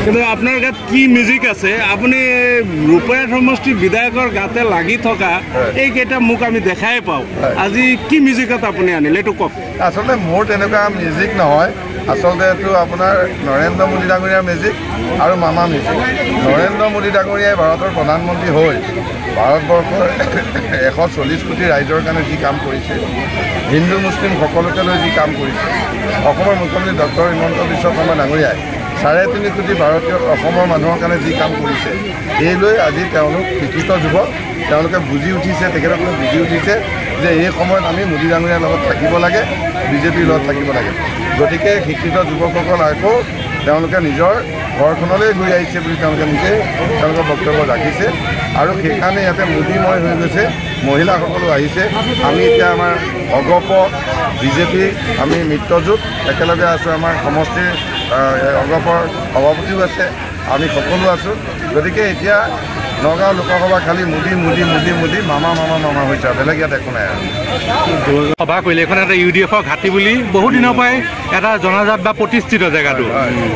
কিন্তু আপোনাৰ গাত কি মিউজিক আছে? আপুনি ৰূপায়ণ সমষ্টিৰ বিধায়কৰ গাতে লাগি থকা এইকেইটা মোক আমি দেখাই পাওঁ। আজি কি মিউজিকত আপুনি আনিলে এইটো কওক। আচলতে মোৰ তেনেকুৱা মিউজিক নহয়, আচলতে এইটো আপোনাৰ নৰেন্দ্ৰ মোদী ডাঙৰীয়াৰ মিউজিক আৰু মামা মিউজিক। নৰেন্দ্ৰ মোদী ডাঙৰীয়াই ভাৰতৰ প্ৰধানমন্ত্ৰী হৈ ভাৰতবৰ্ষৰ 140 কোটি ৰাইজৰ কাৰণে যি কাম কৰিছে, হিন্দু মুছলিম সকলোকে লৈ যি কাম কৰিছে, অসমৰ মুখ্যমন্ত্ৰী ডক্টৰ হিমন্ত বিশ্ব শৰ্মা ডাঙৰীয়াই 3.5 কোটি ভাৰতীয় অসমৰ মানুহৰ কাৰণে যি কাম কৰিছে, এই লৈ আজি তেওঁলোক শিক্ষিত যুৱক, তেওঁলোকে বুজি উঠিছে, তেখেতসকলে বুজি উঠিছে যে এই সময়ত আমি মোদী ডাঙৰীয়াৰ লগত থাকিব লাগে, বিজেপিৰ লগত থাকিব লাগে। গতিকে শিক্ষিত যুৱকসকল আকৌ তেওঁলোকে নিজৰ ঘৰখনলৈ ঘূৰি আহিছে বুলি তেওঁলোকে নিজে তেওঁলোকৰ বক্তব্য ৰাখিছে আৰু সেইকাৰণে ইয়াতে মোদীময় হৈ গৈছে। মহিলাসকলো আহিছে। আমি এতিয়া আমাৰ অগপ বিজেপি আমি মিত্ৰজোঁট একেলগে আছোঁ। আমাৰ সমষ্টিৰ অগপৰ সভাপতিও আছে, আমি সকলো আছোঁ। গতিকে এতিয়া নগাঁও লোকসভা খালি মোদী মোদী মোদী মোদী মামা মামা মামা হৈছে, বেলেগ ইয়াত একো নাই আৰু। সভা কৰিলে এখন এটা UDFৰ ঘাটি বুলি বহু দিনৰ পৰাই এটা জনাজাত বা প্ৰতিষ্ঠিত জেগাটো।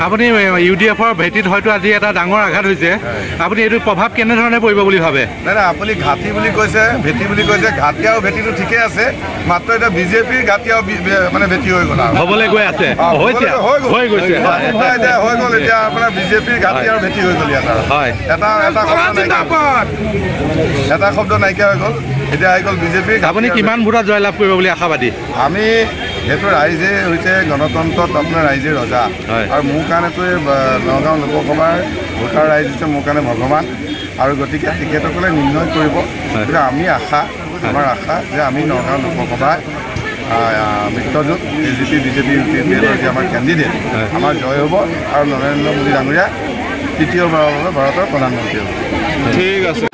আপুনি UDFৰ ভেটিত হয়তো আজি এটা ডাঙৰ আঘাত হৈছে, আপুনি এইটো প্ৰভাৱ কেনেধৰণে পৰিব বুলি ভাবে? নাই নাই, আপুনি ঘাটি বুলি কৈছে, ভেটি বুলি কৈছে। ঘাটি আৰু ভেটিটো ঠিকে আছে, মাত্ৰ এতিয়া বিজেপিৰ ঘাটি আৰু মানে ভেটি হৈ গ'ল আৰু হ'বলৈ গৈ আছে, হৈ গৈছে এতিয়া হৈ গ'ল। এতিয়া আপোনাৰ বিজেপিৰ ঘাটি আৰু ভেটি হৈ গ'ল ইয়াত আৰু এটা শব্দ নাইকিয়া হৈ গ'ল। এতিয়া আহি গ'ল বিজেপি। আপুনি কিমান ভোটত জয়লাভ কৰিব বুলি আশাবাদী? আমি সেইটো ৰাইজে হৈছে গণতন্ত্ৰত আপোনাৰ ৰাইজে ৰজা, আৰু মোৰ কাৰণেতো নগাঁও লোকসভাৰ ভোটাৰ ৰাইজ হৈছে মোৰ কাৰণে ভগৱান, আৰু গতিকে তেখেতসকলে নিৰ্ণয় কৰিব। গতিকে আমি আমাৰ আশা যে আমি নগাঁও লোকসভাৰ মিত্ৰজোঁট AGP BJP UPL যে আমাৰ কেণ্ডিডেট আমাৰ জয় হ'ব, আৰু নৰেন্দ্ৰ মোদী ডাঙৰীয়া তৃতীয়বাৰৰ বাবে ভাৰতৰ প্ৰধানমন্ত্ৰী হ'ব। ঠিক আছে।